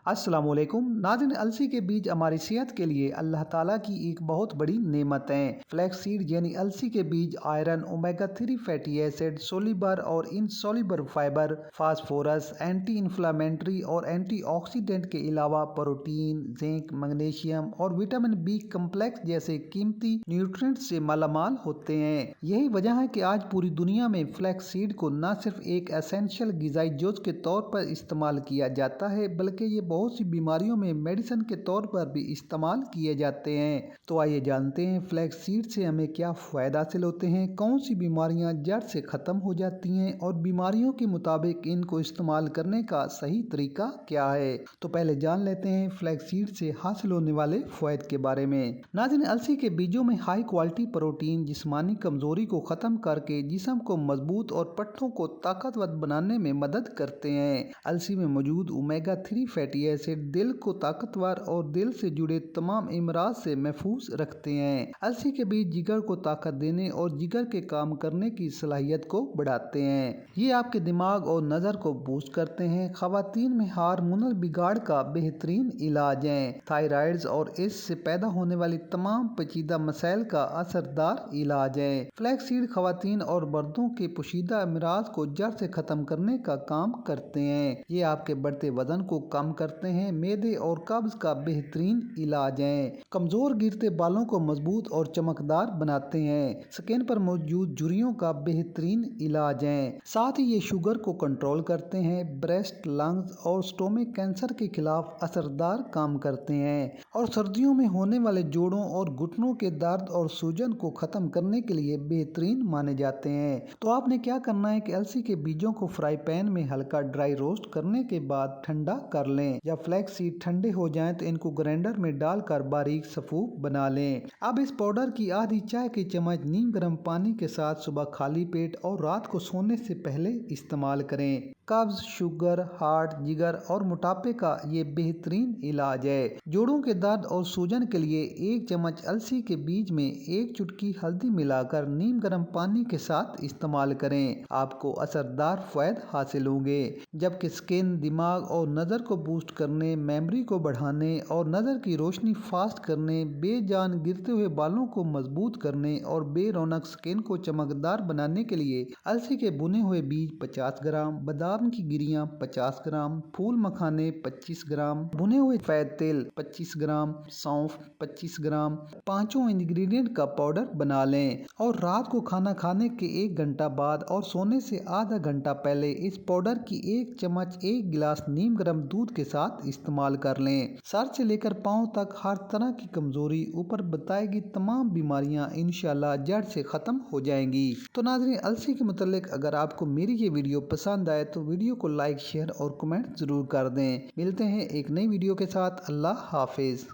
अस्सलाम वालेकुम नाज़रीन, अलसी के बीज हमारी सेहत के लिए अल्लाह ताला की एक बहुत बड़ी नेमत हैं। फ्लैक्स सीड यानी अलसी के बीज आयरन, ओमेगा 3 फैटी एसिड, सोलिबर और इनसोलिबर फाइबर, फास्फोरस, एंटी इन्फ्लामेटरी और एंटीऑक्सीडेंट के अलावा प्रोटीन, जिंक, मैग्नीशियम और विटामिन बी कम्प्लेक्स जैसे कीमती न्यूट्रिएंट से मालामाल होते हैं। यही वजह है कि आज पूरी दुनिया में फ्लैक्स सीड को न सिर्फ एक एसेंशियल ग़िज़ाई जुज़ के तौर पर इस्तेमाल किया जाता है, बल्कि ये बहुत सी बीमारियों में मेडिसिन के तौर पर भी इस्तेमाल किए जाते हैं। तो आइए जानते हैं फ्लैक्स सीड से हमें क्या फ़ायदा हासिल होते हैं, कौन सी बीमारियां जड़ से ख़त्म हो जाती हैं और बीमारियों के मुताबिक इनको इस्तेमाल करने का सही तरीका क्या है। तो पहले जान लेते हैं फ्लैक्स सीड से हासिल होने वाले फ़ायदे के बारे में। नाज़रीन, अलसी के बीजों में हाई क्वालिटी प्रोटीन जिस्मानी कमजोरी को ख़त्म करके जिस्म को मजबूत और पट्टों को ताकतवर बनाने में मदद करते हैं। अलसी में मौजूद ओमेगा 3 फैटी एसिड दिल को ताकतवर और दिल से जुड़े तमाम इमराज से महफूज रखते हैं। अलसी के बीज जिगर को ताकत देने और जिगर के काम करने की सलाहियत को बढ़ाते हैं। ये आपके दिमाग और नज़र को बूस्ट करते हैं। ख़वातीन में हार्मोनल बिगाड़ का बेहतरीन इलाज है। थायराइड्स और इससे पैदा होने वाली तमाम पेचीदा मसाइल का असरदार इलाज है। फ्लैक्स सीड ख़वातीन और मर्दों के पोशीदा अमराज को जड़ से ख़त्म करने का काम करते हैं। ये आपके बढ़ते वजन को कम करते हैं। मैदे और कब्ज का बेहतरीन इलाज है। कमजोर गिरते बालों को मजबूत और चमकदार बनाते हैं। स्किन पर मौजूद झुर्रियों का बेहतरीन इलाज है। साथ ही ये शुगर को कंट्रोल करते हैं। ब्रेस्ट, लंग्स और स्टोमक कैंसर के खिलाफ असरदार काम करते हैं और सर्दियों में होने वाले जोड़ों और घुटनों के दर्द और सूजन को खत्म करने के लिए बेहतरीन माने जाते हैं। तो आपने क्या करना है कि अलसी के बीजों को फ्राई पैन में हल्का ड्राई रोस्ट करने के बाद ठंडा कर लें। जब फ्लैक्स सीड ठंडे हो जाएं तो इनको ग्राइंडर में डालकर बारीक सफूफ बना लें। अब इस पाउडर की आधी चाय की चम्मच नीम गर्म पानी के साथ सुबह खाली पेट और रात को सोने से पहले इस्तेमाल करें। कब्ज, शुगर, हार्ट, जिगर और मोटापे का ये बेहतरीन इलाज है। जोड़ों के दर्द और सूजन के लिए 1 चम्मच अलसी के बीज में 1 चुटकी हल्दी मिलाकर नीम गर्म पानी के साथ इस्तेमाल करें। आपको असरदार फ़ायदे हासिल होंगे, जबकि स्किन, दिमाग और नज़र को बूस्ट करने, मेमोरी को बढ़ाने और नज़र की रोशनी फास्ट करने, बेजान गिरते हुए बालों को मजबूत करने और बेरौनक स्किन को चमकदार बनाने के लिए अलसी के भुने हुए बीज 50 ग्राम, बादाम की गिरियां 50 ग्राम, फूल मखाने 25 ग्राम, भुने हुए सफेद तेल 25 ग्राम, सौंफ 25 ग्राम, पांचों इंग्रेडिएंट का पाउडर बना लें और रात को खाना खाने के 1 घंटा बाद और सोने से आधा घंटा पहले इस पाउडर की 1 चम्मच 1 गिलास नीम गर्म दूध के साथ इस्तेमाल कर लें। सर से लेकर पाँव तक हर तरह की कमजोरी, ऊपर बताएगी तमाम बीमारियां इंशाल्लाह जड़ से खत्म हो जाएंगी। तो नाज़रीन, अलसी के मुतालिक अगर आपको मेरी ये वीडियो पसंद आए तो वीडियो को लाइक, शेयर और कमेंट जरूर कर दें। मिलते हैं एक नई वीडियो के साथ। अल्लाह हाफिज।